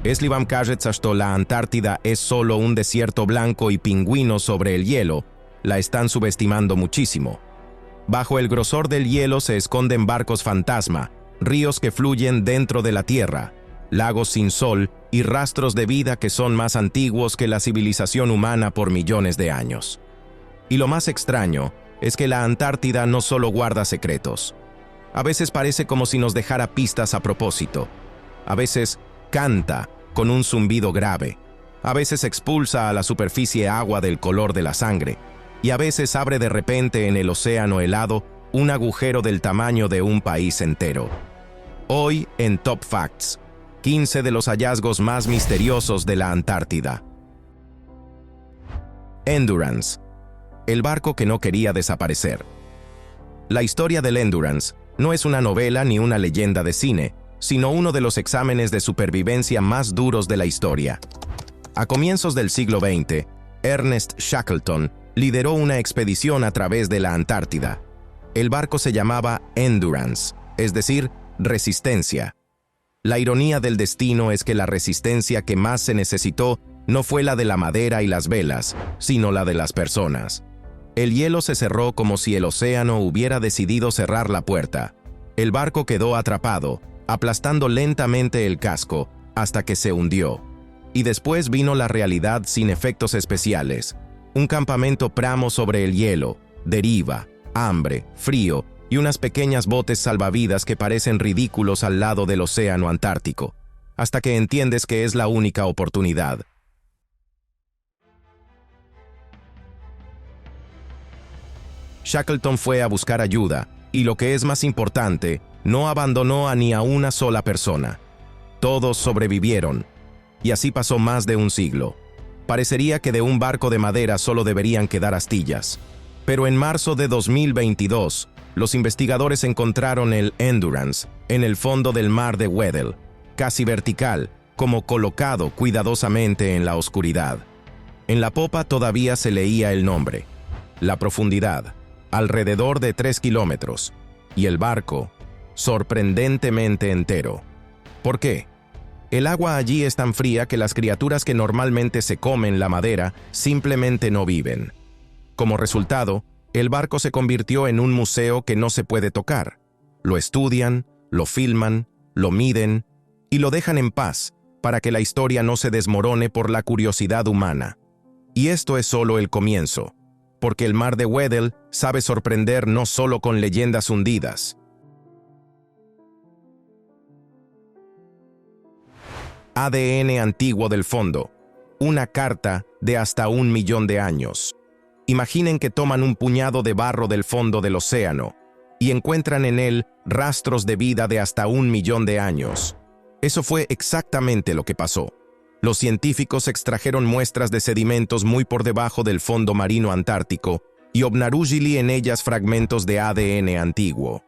Jeśli wam кажется, что la Antártida es solo un desierto blanco y pingüinos sobre el hielo, la están subestimando muchísimo. Bajo el grosor del hielo se esconden barcos fantasma, ríos que fluyen dentro de la tierra, lagos sin sol y rastros de vida que son más antiguos que la civilización humana por millones de años. Y lo más extraño es que la Antártida no solo guarda secretos. A veces parece como si nos dejara pistas a propósito. A veces canta con un zumbido grave. A veces expulsa a la superficie agua del color de la sangre. Y a veces abre de repente en el océano helado un agujero del tamaño de un país entero. Hoy en Top Facts, 15 de los hallazgos más misteriosos de la Antártida. Endurance, el barco que no quería desaparecer. La historia del Endurance no es una novela ni una leyenda de cine, sino uno de los exámenes de supervivencia más duros de la historia. A comienzos del siglo XX, Ernest Shackleton lideró una expedición a través de la Antártida. El barco se llamaba Endurance, es decir, resistencia. La ironía del destino es que la resistencia que más se necesitó no fue la de la madera y las velas, sino la de las personas. El hielo se cerró como si el océano hubiera decidido cerrar la puerta. El barco quedó atrapado, aplastando lentamente el casco, hasta que se hundió. Y después vino la realidad sin efectos especiales. Un campamento pramo sobre el hielo, deriva, hambre, frío y unas pequeñas botes salvavidas que parecen ridículos al lado del océano Antártico, hasta que entiendes que es la única oportunidad. Shackleton fue a buscar ayuda, y lo que es más importante, no abandonó a ni a una sola persona. Todos sobrevivieron, y así pasó más de un siglo. Parecería que de un barco de madera solo deberían quedar astillas. Pero en marzo de 2022, los investigadores encontraron el Endurance en el fondo del mar de Weddell, casi vertical, como colocado cuidadosamente en la oscuridad. En la popa todavía se leía el nombre, la profundidad, alrededor de 3 kilómetros, y el barco, sorprendentemente entero. ¿Por qué? El agua allí es tan fría que las criaturas que normalmente se comen la madera simplemente no viven. Como resultado, el barco se convirtió en un museo que no se puede tocar. Lo estudian, lo filman, lo miden y lo dejan en paz para que la historia no se desmorone por la curiosidad humana. Y esto es solo el comienzo, porque el mar de Weddell sabe sorprender no solo con leyendas hundidas. ADN antiguo del fondo, una carta de hasta 1 millón de años. Imaginen que toman un puñado de barro del fondo del océano y encuentran en él rastros de vida de hasta 1 millón de años. Eso fue exactamente lo que pasó. Los científicos extrajeron muestras de sedimentos muy por debajo del fondo marino antártico y obnarúgili en ellas fragmentos de ADN antiguo.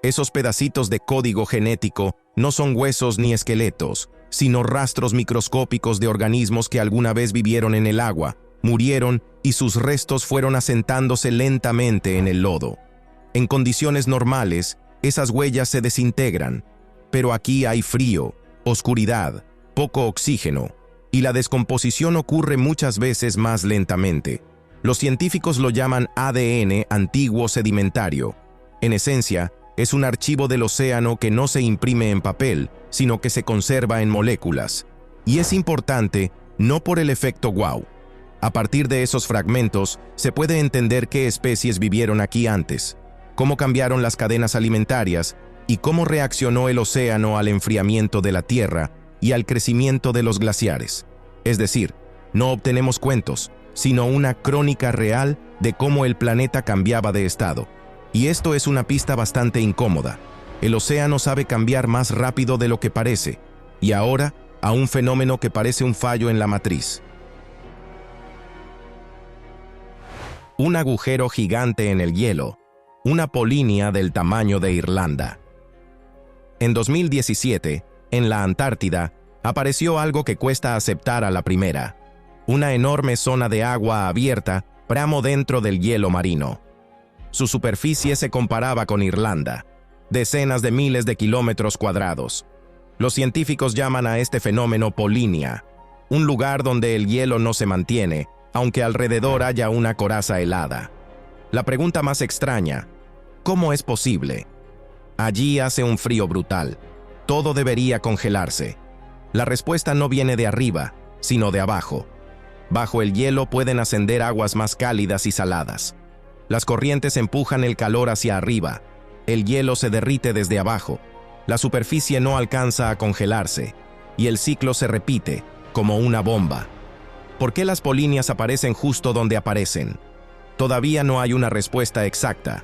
Esos pedacitos de código genético no son huesos ni esqueletos, sino rastros microscópicos de organismos que alguna vez vivieron en el agua, murieron y sus restos fueron asentándose lentamente en el lodo. En condiciones normales, esas huellas se desintegran, pero aquí hay frío, oscuridad, poco oxígeno, y la descomposición ocurre muchas veces más lentamente. Los científicos lo llaman ADN antiguo sedimentario. En esencia, es un archivo del océano que no se imprime en papel, sino que se conserva en moléculas. Y es importante no por el efecto wow. A partir de esos fragmentos, se puede entender qué especies vivieron aquí antes, cómo cambiaron las cadenas alimentarias y cómo reaccionó el océano al enfriamiento de la Tierra y al crecimiento de los glaciares. Es decir, no obtenemos cuentos, sino una crónica real de cómo el planeta cambiaba de estado. Y esto es una pista bastante incómoda. El océano sabe cambiar más rápido de lo que parece, y ahora a un fenómeno que parece un fallo en la matriz. Un agujero gigante en el hielo, una polinia del tamaño de Irlanda. En 2017, en la Antártida, apareció algo que cuesta aceptar a la primera: una enorme zona de agua abierta, pramo dentro del hielo marino. Su superficie se comparaba con Irlanda, decenas de miles de kilómetros cuadrados. Los científicos llaman a este fenómeno polinia, un lugar donde el hielo no se mantiene, aunque alrededor haya una coraza helada. La pregunta más extraña: ¿cómo es posible? Allí hace un frío brutal. Todo debería congelarse. La respuesta no viene de arriba, sino de abajo. Bajo el hielo pueden ascender aguas más cálidas y saladas. Las corrientes empujan el calor hacia arriba. El hielo se derrite desde abajo. La superficie no alcanza a congelarse, y el ciclo se repite, como una bomba. ¿Por qué las polinias aparecen justo donde aparecen? Todavía no hay una respuesta exacta.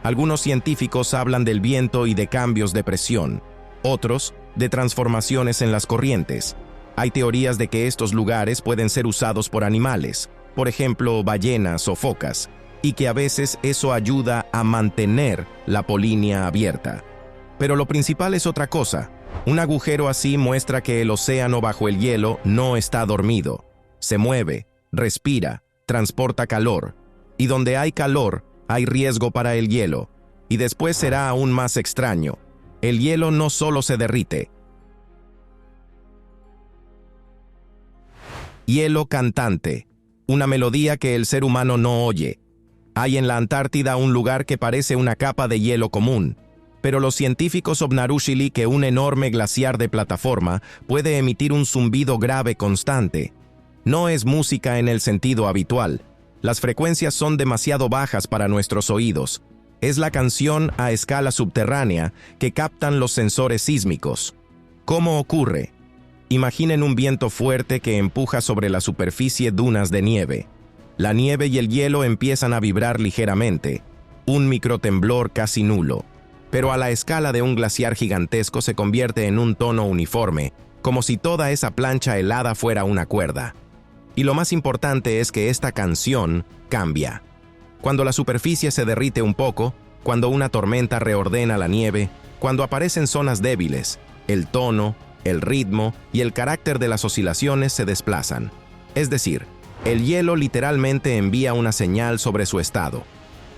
Algunos científicos hablan del viento y de cambios de presión, otros de transformaciones en las corrientes. Hay teorías de que estos lugares pueden ser usados por animales, por ejemplo, ballenas o focas, y que a veces eso ayuda a mantener la polinia abierta. Pero lo principal es otra cosa. Un agujero así muestra que el océano bajo el hielo no está dormido. Se mueve, respira, transporta calor. Y donde hay calor, hay riesgo para el hielo. Y después será aún más extraño. El hielo no solo se derrite. Hielo cantante, una melodía que el ser humano no oye. Hay en la Antártida un lugar que parece una capa de hielo común, pero los científicos obnarúshili que un enorme glaciar de plataforma puede emitir un zumbido grave constante. No es música en el sentido habitual. Las frecuencias son demasiado bajas para nuestros oídos. Es la canción a escala subterránea que captan los sensores sísmicos. ¿Cómo ocurre? Imaginen un viento fuerte que empuja sobre la superficie dunas de nieve. La nieve y el hielo empiezan a vibrar ligeramente, un microtemblor casi nulo. Pero a la escala de un glaciar gigantesco se convierte en un tono uniforme, como si toda esa plancha helada fuera una cuerda. Y lo más importante es que esta canción cambia. Cuando la superficie se derrite un poco, cuando una tormenta reordena la nieve, cuando aparecen zonas débiles, el tono, el ritmo y el carácter de las oscilaciones se desplazan. Es decir, el hielo literalmente envía una señal sobre su estado.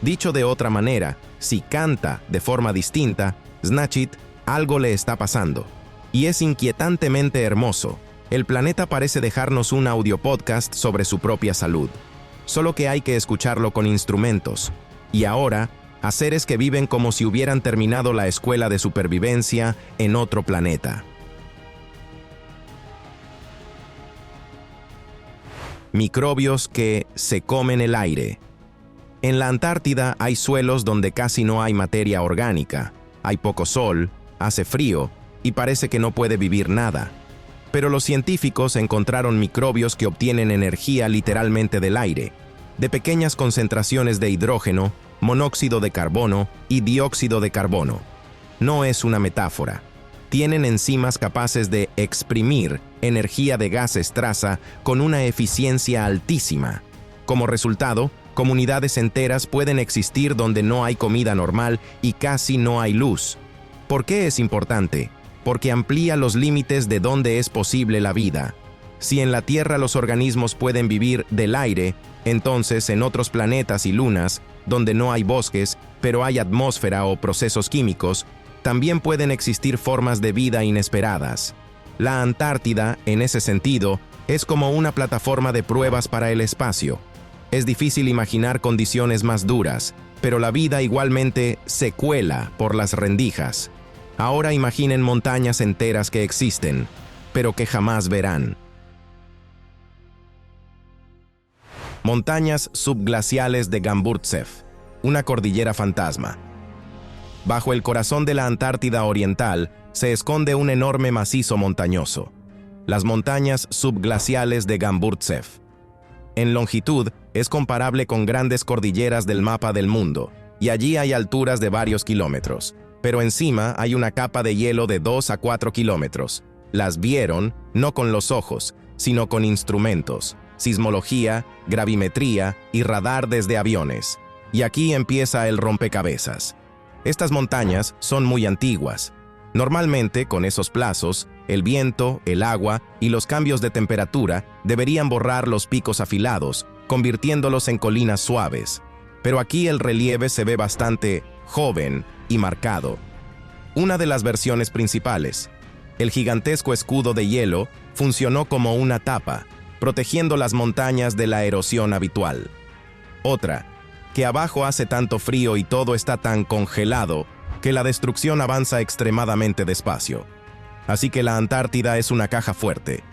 Dicho de otra manera, si canta de forma distinta, значит, algo le está pasando. Y es inquietantemente hermoso. El planeta parece dejarnos un audio podcast sobre su propia salud. Solo que hay que escucharlo con instrumentos. Y ahora, a seres que viven como si hubieran terminado la escuela de supervivencia en otro planeta. Microbios que se comen el aire. En la Antártida hay suelos donde casi no hay materia orgánica, hay poco sol, hace frío y parece que no puede vivir nada. Pero los científicos encontraron microbios que obtienen energía literalmente del aire, de pequeñas concentraciones de hidrógeno, monóxido de carbono y dióxido de carbono. No es una metáfora. Tienen enzimas capaces de exprimir energía de gases traza con una eficiencia altísima. Como resultado, comunidades enteras pueden existir donde no hay comida normal y casi no hay luz. ¿Por qué es importante? Porque amplía los límites de donde es posible la vida. Si en la Tierra los organismos pueden vivir del aire, entonces en otros planetas y lunas, donde no hay bosques, pero hay atmósfera o procesos químicos, también pueden existir formas de vida inesperadas. La Antártida, en ese sentido, es como una plataforma de pruebas para el espacio. Es difícil imaginar condiciones más duras, pero la vida igualmente se cuela por las rendijas. Ahora imaginen montañas enteras que existen, pero que jamás verán. Montañas subglaciales de Gamburtsev, una cordillera fantasma. Bajo el corazón de la Antártida Oriental se esconde un enorme macizo montañoso, las montañas subglaciales de Gamburtsev. En longitud es comparable con grandes cordilleras del mapa del mundo, y allí hay alturas de varios kilómetros, pero encima hay una capa de hielo de 2 a 4 kilómetros. Las vieron no con los ojos, sino con instrumentos, sismología, gravimetría y radar desde aviones. Y aquí empieza el rompecabezas. Estas montañas son muy antiguas. Normalmente, con esos plazos, el viento, el agua y los cambios de temperatura deberían borrar los picos afilados, convirtiéndolos en colinas suaves. Pero aquí el relieve se ve bastante joven y marcado. Una de las versiones principales. El gigantesco escudo de hielo funcionó como una tapa, protegiendo las montañas de la erosión habitual. Otra, que abajo hace tanto frío y todo está tan congelado que la destrucción avanza extremadamente despacio. Así que la Antártida es una caja fuerte.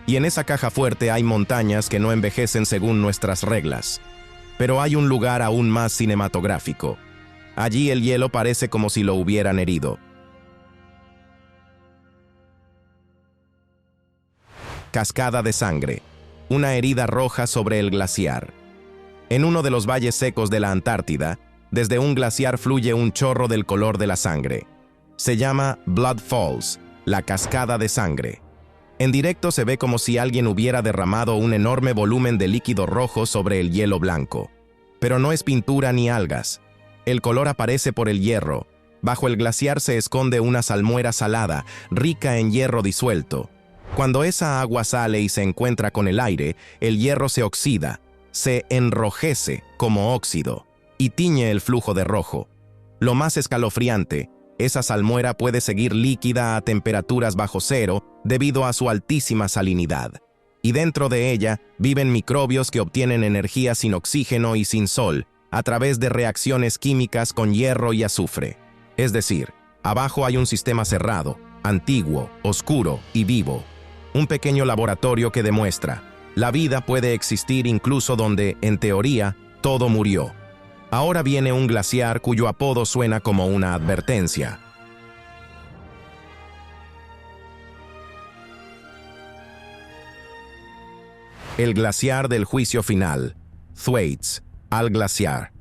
Y en esa caja fuerte hay montañas que no envejecen según nuestras reglas. Pero hay un lugar aún más cinematográfico. Allí el hielo parece como si lo hubieran herido. Cascada de sangre. Una herida roja sobre el glaciar. En uno de los valles secos de la Antártida, desde un glaciar fluye un chorro del color de la sangre. Se llama Blood Falls, la cascada de sangre. En directo se ve como si alguien hubiera derramado un enorme volumen de líquido rojo sobre el hielo blanco. Pero no es pintura ni algas. El color aparece por el hierro. Bajo el glaciar se esconde una salmuera salada, rica en hierro disuelto. Cuando esa agua sale y se encuentra con el aire, el hierro se oxida, se enrojece como óxido y tiñe el flujo de rojo. Lo más escalofriante, esa salmuera puede seguir líquida a temperaturas bajo cero debido a su altísima salinidad. Y dentro de ella viven microbios que obtienen energía sin oxígeno y sin sol, a través de reacciones químicas con hierro y azufre. Es decir, abajo hay un sistema cerrado, antiguo, oscuro y vivo. Un pequeño laboratorio que demuestra, la vida puede existir incluso donde, en teoría, todo murió. Ahora viene un glaciar cuyo apodo suena como una advertencia. El glaciar del juicio final, Thwaites, al glaciar.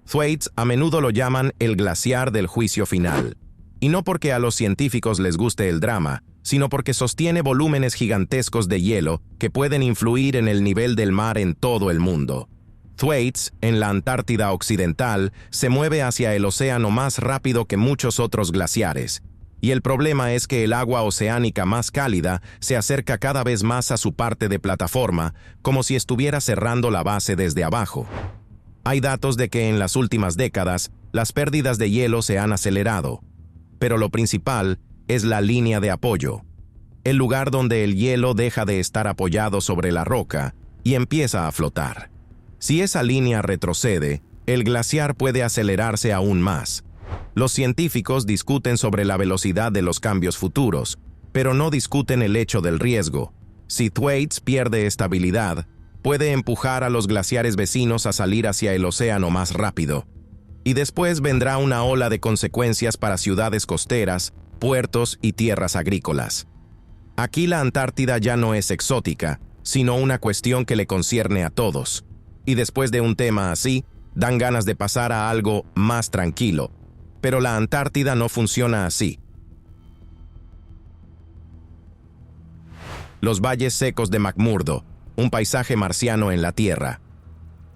Thwaites a menudo lo llaman el glaciar del juicio final. Y no porque a los científicos les guste el drama, sino porque sostiene volúmenes gigantescos de hielo que pueden influir en el nivel del mar en todo el mundo. Thwaites, en la Antártida Occidental, se mueve hacia el océano más rápido que muchos otros glaciares. Y el problema es que el agua oceánica más cálida se acerca cada vez más a su parte de plataforma, como si estuviera cerrando la base desde abajo. Hay datos de que en las últimas décadas, las pérdidas de hielo se han acelerado. Pero lo principal es la línea de apoyo, el lugar donde el hielo deja de estar apoyado sobre la roca y empieza a flotar. Si esa línea retrocede, el glaciar puede acelerarse aún más. Los científicos discuten sobre la velocidad de los cambios futuros, pero no discuten el hecho del riesgo. Si Thwaites pierde estabilidad, puede empujar a los glaciares vecinos a salir hacia el océano más rápido. Y después vendrá una ola de consecuencias para ciudades costeras, puertos y tierras agrícolas. Aquí la Antártida ya no es exótica, sino una cuestión que le concierne a todos. Y después de un tema así, dan ganas de pasar a algo más tranquilo. Pero la Antártida no funciona así. Los valles secos de McMurdo, un paisaje marciano en la Tierra.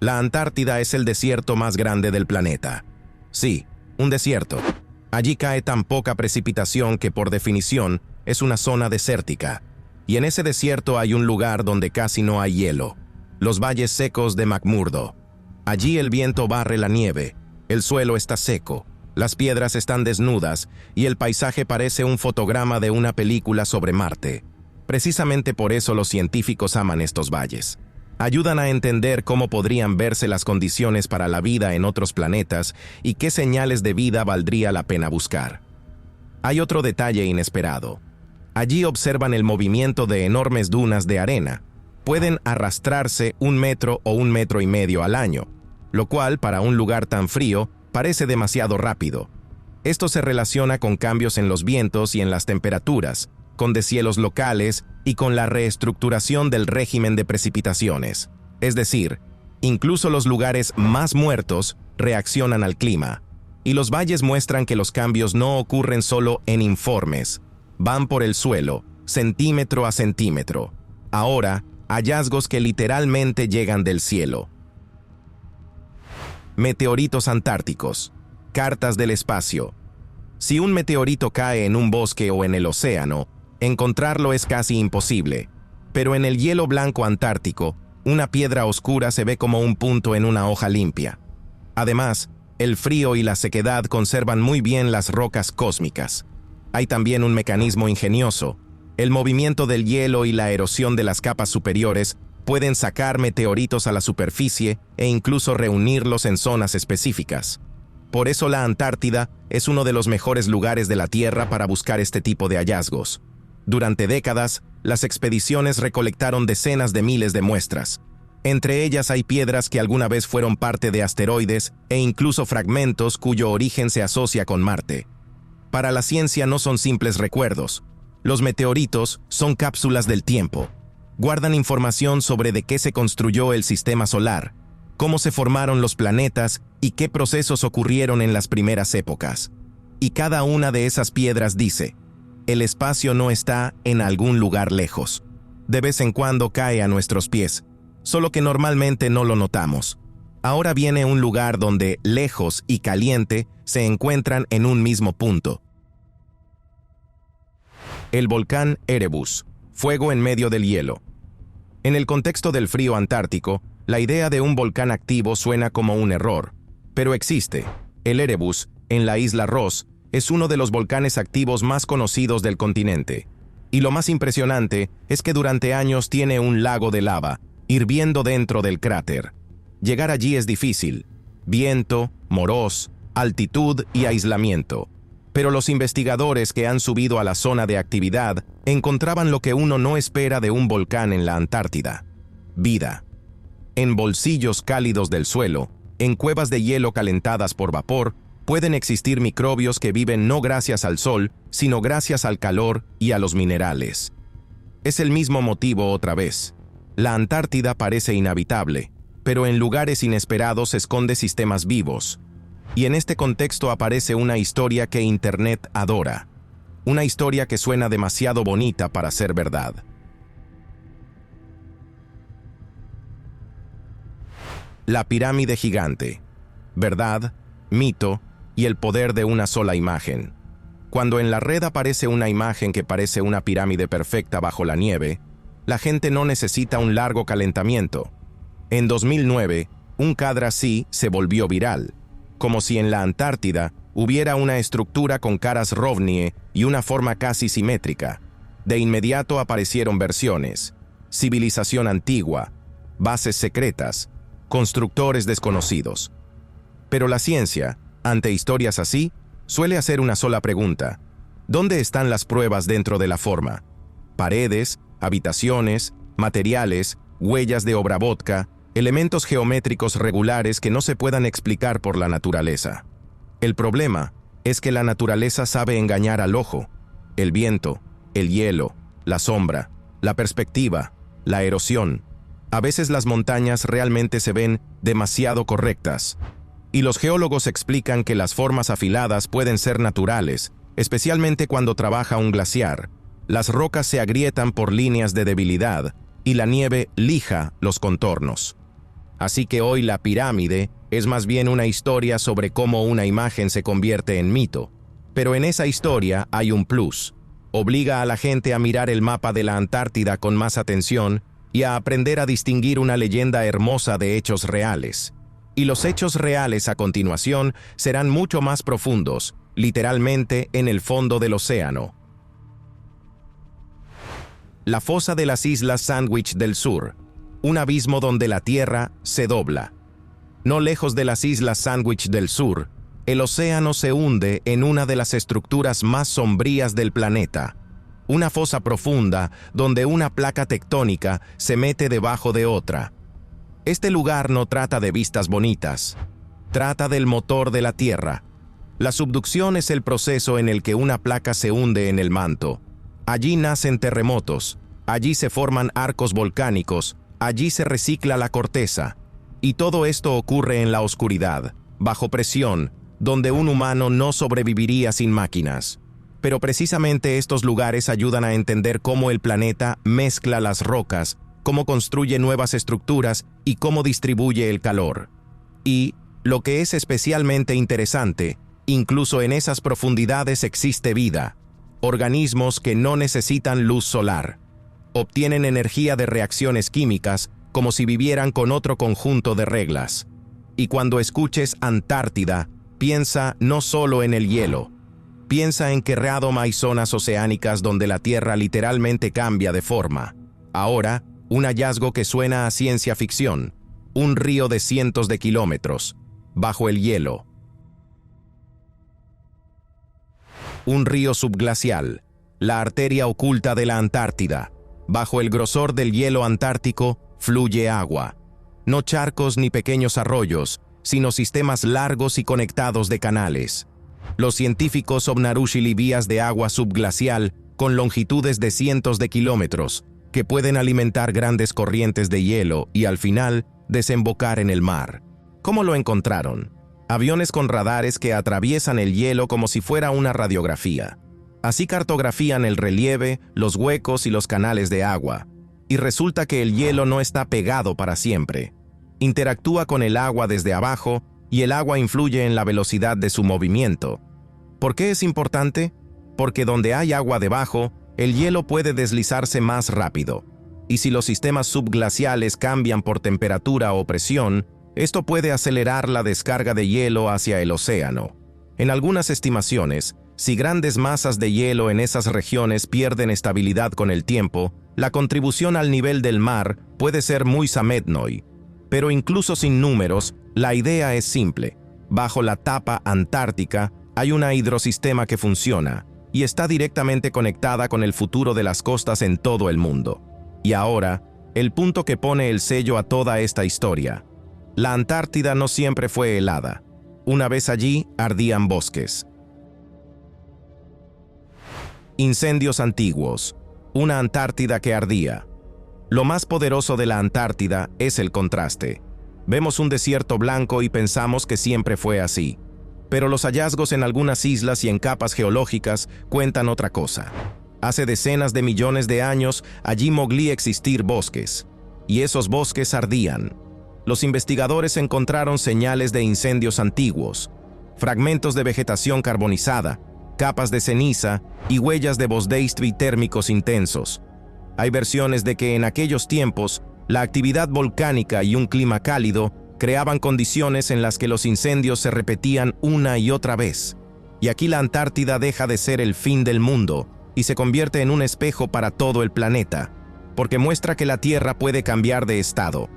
La Antártida es el desierto más grande del planeta. Sí, un desierto. Allí cae tan poca precipitación que por definición es una zona desértica. Y en ese desierto hay un lugar donde casi no hay hielo. Los valles secos de McMurdo. Allí el viento barre la nieve, el suelo está seco, las piedras están desnudas y el paisaje parece un fotograma de una película sobre Marte. Precisamente por eso los científicos aman estos valles. Ayudan a entender cómo podrían verse las condiciones para la vida en otros planetas y qué señales de vida valdría la pena buscar. Hay otro detalle inesperado. Allí observan el movimiento de enormes dunas de arena. Pueden arrastrarse 1 metro o 1,5 metros al año, lo cual, para un lugar tan frío, parece demasiado rápido. Esto se relaciona con cambios en los vientos y en las temperaturas, con deshielos locales y con la reestructuración del régimen de precipitaciones. Es decir, incluso los lugares más muertos reaccionan al clima. Y los valles muestran que los cambios no ocurren solo en informes, van por el suelo, centímetro a centímetro. Ahora, hallazgos que literalmente llegan del cielo. Meteoritos antárticos, cartas del espacio. Si un meteorito cae en un bosque o en el océano, encontrarlo es casi imposible. Pero en el hielo blanco antártico, una piedra oscura se ve como un punto en una hoja limpia. Además, el frío y la sequedad conservan muy bien las rocas cósmicas. Hay también un mecanismo ingenioso. El movimiento del hielo y la erosión de las capas superiores pueden sacar meteoritos a la superficie e incluso reunirlos en zonas específicas. Por eso la Antártida es uno de los mejores lugares de la Tierra para buscar este tipo de hallazgos. Durante décadas, las expediciones recolectaron decenas de miles de muestras. Entre ellas hay piedras que alguna vez fueron parte de asteroides e incluso fragmentos cuyo origen se asocia con Marte. Para la ciencia no son simples recuerdos. Los meteoritos son cápsulas del tiempo. Guardan información sobre de qué se construyó el sistema solar, cómo se formaron los planetas y qué procesos ocurrieron en las primeras épocas. Y cada una de esas piedras dice: el espacio no está en algún lugar lejos. De vez en cuando cae a nuestros pies, solo que normalmente no lo notamos. Ahora viene un lugar donde lejos y caliente se encuentran en un mismo punto. El volcán Erebus, fuego en medio del hielo. En el contexto del frío antártico, la idea de un volcán activo suena como un error, pero existe. El Erebus, en la isla Ross, es uno de los volcanes activos más conocidos del continente. Y lo más impresionante es que durante años tiene un lago de lava, hirviendo dentro del cráter. Llegar allí es difícil. Viento, moroz, altitud y aislamiento. Pero los investigadores que han subido a la zona de actividad encontraban lo que uno no espera de un volcán en la Antártida: vida. En bolsillos cálidos del suelo, en cuevas de hielo calentadas por vapor, pueden existir microbios que viven no gracias al sol, sino gracias al calor y a los minerales. Es el mismo motivo otra vez. La Antártida parece inhabitable, pero en lugares inesperados esconde sistemas vivos. Y en este contexto aparece una historia que Internet adora. Una historia que suena demasiado bonita para ser verdad. La pirámide gigante. Verdad, mito y el poder de una sola imagen. Cuando en la red aparece una imagen que parece una pirámide perfecta bajo la nieve, la gente no necesita un largo calentamiento. En 2009, un cadro así se volvió viral, como si en la Antártida hubiera una estructura con caras Rovnie y una forma casi simétrica. De inmediato aparecieron versiones: civilización antigua, bases secretas, constructores desconocidos. Pero la ciencia, ante historias así, suele hacer una sola pregunta: ¿dónde están las pruebas dentro de la forma? Paredes, habitaciones, materiales, huellas de obra vodka, elementos geométricos regulares que no se puedan explicar por la naturaleza. El problema es que la naturaleza sabe engañar al ojo. El viento, el hielo, la sombra, la perspectiva, la erosión. A veces las montañas realmente se ven demasiado correctas. Y los geólogos explican que las formas afiladas pueden ser naturales, especialmente cuando trabaja un glaciar. Las rocas se agrietan por líneas de debilidad y la nieve lija los contornos. Así que hoy la pirámide es más bien una historia sobre cómo una imagen se convierte en mito. Pero en esa historia hay un plus. Obliga a la gente a mirar el mapa de la Antártida con más atención y a aprender a distinguir una leyenda hermosa de hechos reales. Y los hechos reales a continuación serán mucho más profundos, literalmente en el fondo del océano. La fosa de las Islas Sandwich del Sur, un abismo donde la Tierra se dobla. No lejos de las Islas Sandwich del Sur, el océano se hunde en una de las estructuras más sombrías del planeta. Una fosa profunda donde una placa tectónica se mete debajo de otra. Este lugar no trata de vistas bonitas, trata del motor de la Tierra. La subducción es el proceso en el que una placa se hunde en el manto. Allí nacen terremotos, allí se forman arcos volcánicos, allí se recicla la corteza. Y todo esto ocurre en la oscuridad, bajo presión, donde un humano no sobreviviría sin máquinas. Pero precisamente estos lugares ayudan a entender cómo el planeta mezcla las rocas, cómo construye nuevas estructuras y cómo distribuye el calor. Y, lo que es especialmente interesante, incluso en esas profundidades existe vida. Organismos que no necesitan luz solar. Obtienen energía de reacciones químicas como si vivieran con otro conjunto de reglas. Y cuando escuches Antártida, piensa no solo en el hielo. Piensa en que random hay zonas oceánicas donde la Tierra literalmente cambia de forma. Ahora, un hallazgo que suena a ciencia ficción. Un río de cientos de kilómetros, bajo el hielo. Un río subglacial, la arteria oculta de la Antártida. Bajo el grosor del hielo antártico fluye agua. No charcos ni pequeños arroyos, sino sistemas largos y conectados de canales. Los científicos obnarúshili vías de agua subglacial con longitudes de cientos de kilómetros, que pueden alimentar grandes corrientes de hielo y al final desembocar en el mar. ¿Cómo lo encontraron? Aviones con radares que atraviesan el hielo como si fuera una radiografía. Así cartografían el relieve, los huecos y los canales de agua. Y resulta que el hielo no está pegado para siempre. Interactúa con el agua desde abajo y el agua influye en la velocidad de su movimiento. ¿Por qué es importante? Porque donde hay agua debajo, el hielo puede deslizarse más rápido. Y si los sistemas subglaciales cambian por temperatura o presión, esto puede acelerar la descarga de hielo hacia el océano. En algunas estimaciones, si grandes masas de hielo en esas regiones pierden estabilidad con el tiempo, la contribución al nivel del mar puede ser muy sametnoi. Pero incluso sin números, la idea es simple. Bajo la tapa antártica hay una hidrosistema que funciona y está directamente conectada con el futuro de las costas en todo el mundo. Y ahora, el punto que pone el sello a toda esta historia. La Antártida no siempre fue helada. Una vez allí, ardían bosques. Incendios antiguos. Una Antártida que ardía. Lo más poderoso de la Antártida es el contraste. Vemos un desierto blanco y pensamos que siempre fue así. Pero los hallazgos en algunas islas y en capas geológicas cuentan otra cosa. Hace decenas de millones de años, allí moglía existir bosques. Y esos bosques ardían. Los investigadores encontraron señales de incendios antiguos, fragmentos de vegetación carbonizada, capas de ceniza y huellas de bosdeistvi térmicos intensos. Hay versiones de que en aquellos tiempos, la actividad volcánica y un clima cálido creaban condiciones en las que los incendios se repetían una y otra vez. Y aquí la Antártida deja de ser el fin del mundo y se convierte en un espejo para todo el planeta, porque muestra que la Tierra puede cambiar de estado.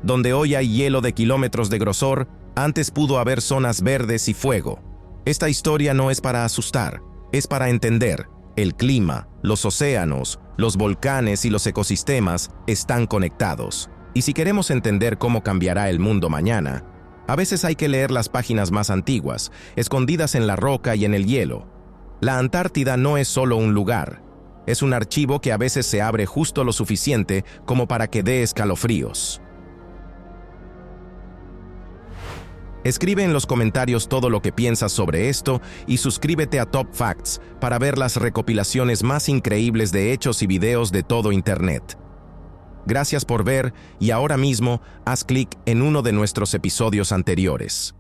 Donde hoy hay hielo de kilómetros de grosor, antes pudo haber zonas verdes y fuego. Esta historia no es para asustar, es para entender. El clima, los océanos, los volcanes y los ecosistemas están conectados. Y si queremos entender cómo cambiará el mundo mañana, a veces hay que leer las páginas más antiguas, escondidas en la roca y en el hielo. La Antártida no es solo un lugar, es un archivo que a veces se abre justo lo suficiente como para que dé escalofríos. Escribe en los comentarios todo lo que piensas sobre esto y suscríbete a Top Facts para ver las recopilaciones más increíbles de hechos y videos de todo Internet. Gracias por ver y ahora mismo haz clic en uno de nuestros episodios anteriores.